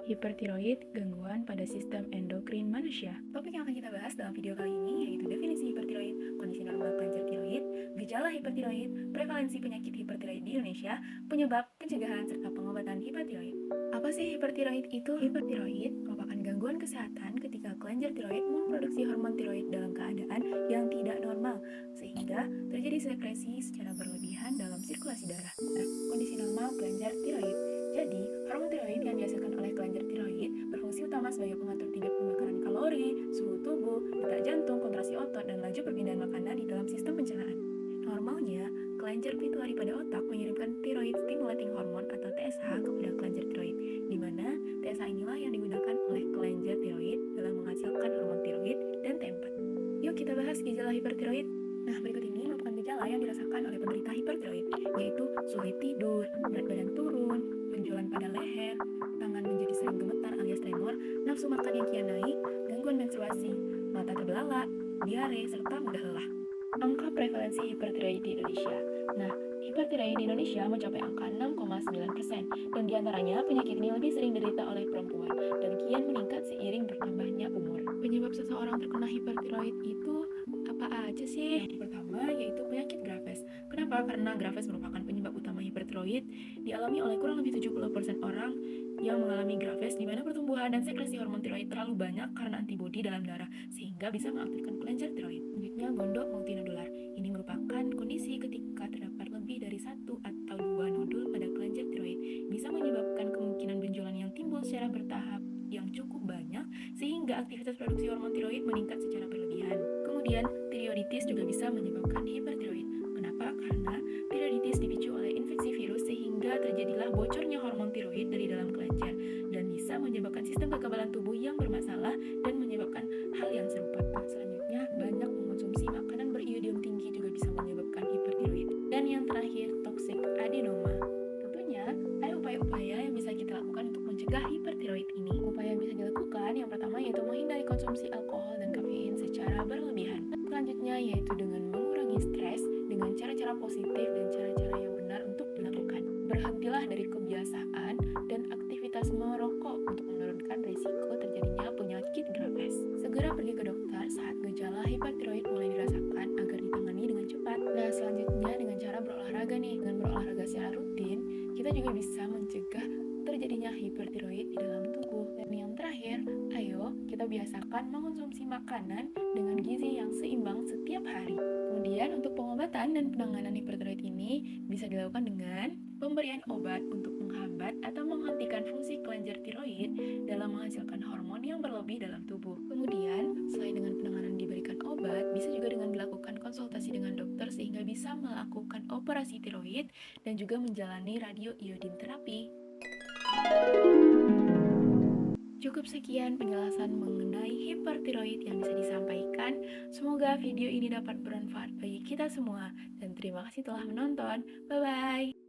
Hipertiroid, gangguan pada sistem endokrin manusia. Topik yang akan kita bahas dalam video kali ini yaitu definisi hipertiroid, kondisi normal kelenjar tiroid, gejala hipertiroid, prevalensi penyakit hipertiroid di Indonesia, penyebab, pencegahan, serta pengobatan hipertiroid. Apa sih hipertiroid itu? Hipertiroid merupakan gangguan kesehatan ketika kelenjar tiroid memproduksi hormon tiroid dalam keadaan yang tidak normal, sehingga terjadi sekresi secara berlebihan dalam sirkulasi darah. Nah, kondisi normal kelenjar tiroid. Jadi, hormon tiroid yang dihasilkan oleh kelenjar tiroid berfungsi utama sebagai pengatur tingkat pembakaran kalori, suhu tubuh, detak jantung, kontraksi otot, dan laju perpindahan makanan di dalam sistem pencernaan. Normalnya, kelenjar pituitari pada otak mengirimkan thyroid stimulating hormone atau TSH kepada kelenjar tiroid, di mana TSH inilah yang digunakan oleh kelenjar tiroid dalam menghasilkan hormon tiroid dan T4. Yuk kita bahas gejala hipertiroid. Nah, berikut ini merupakan gejala yang dirasakan oleh penderita hipertiroid, yaitu sulit tidur, berat badan turun, benjolan pada leher, tangan menjadi sering gemetar alias tremor, nafsu makan yang kian naik, gangguan menstruasi, mata terbelalak, diare, serta mudah lelah. Angka prevalensi hipertiroid di Indonesia. Nah, hipertiroid di Indonesia mencapai angka 6,9%, dan diantaranya penyakit ini lebih sering diderita oleh perempuan dan kian meningkat seiring bertambahnya umur. Penyebab seseorang terkena hipertiroid itu apa aja sih? Yang pertama yaitu penyakit Graves. Kenapa? Karena Graves merupakan penyebab utama hipertiroid, dialami oleh kurang lebih 70% orang yang mengalami Graves, di mana pertumbuhan dan sekresi hormon tiroid terlalu banyak karena antibodi dalam darah, sehingga bisa mengaktifkan kelenjar tiroid. Selanjutnya, gondok multinodular. Ini merupakan kondisi ketika terdapat lebih dari satu atau dua nodul pada kelenjar tiroid, bisa menyebabkan kemungkinan benjolan yang timbul secara bertahap yang cukup banyak, sehingga aktivitas produksi hormon tiroid meningkat secara berlebihan. Kemudian, tiroiditis juga bisa menyebabkan hipertiroid. Kenapa? Karena tiroiditis dipicu oleh infeksi virus sehingga terjadilah bocornya hormon tiroid dari dalam kelenjar dan bisa menyebabkan sistem kekebalan tubuh yang bermasalah dan menyebabkan hal yang serupa. Selanjutnya, banyak mengonsumsi makanan beriodium tinggi juga bisa menyebabkan hipertiroid. Dan yang terakhir, toxic adenoma. Tentunya, ada upaya-upaya yang bisa kita lakukan untuk mencegah hipertiroid ini. Upaya yang bisa dilakukan yang pertama yaitu menghindari konsumsi alkohol dan kafein secara berlebihan. Selanjutnya yaitu dengan mengurangi stres dengan cara-cara positif dan cara-cara yang benar untuk dilakukan. Berhentilah dari kebiasaan dan aktivitas merokok untuk menurunkan risiko terjadinya penyakit Graves. Segera pergi ke dokter saat gejala hipertiroid mulai dirasakan agar ditangani dengan cepat. Nah, selanjutnya dengan cara berolahraga nih. Dengan berolahraga secara rutin, kita juga bisa mencegah terjadinya hipertiroid di dalam tubuh. Dan yang terakhir, ayo kita biasakan mengonsumsi makanan dengan gizi yang seimbang setiap hari. Kemudian untuk pengobatan dan penanganan hipertiroid ini bisa dilakukan dengan pemberian obat untuk menghambat atau menghentikan fungsi kelenjar tiroid dalam menghasilkan hormon yang berlebih dalam tubuh. Kemudian, selain dengan penanganan diberikan obat, bisa juga dengan dilakukan konsultasi dengan dokter sehingga bisa melakukan operasi tiroid dan juga menjalani radioiodin terapi. Cukup sekian penjelasan mengenai hipertiroid yang bisa disampaikan. Semoga video ini dapat bermanfaat bagi kita semua. Dan terima kasih telah menonton. Bye-bye.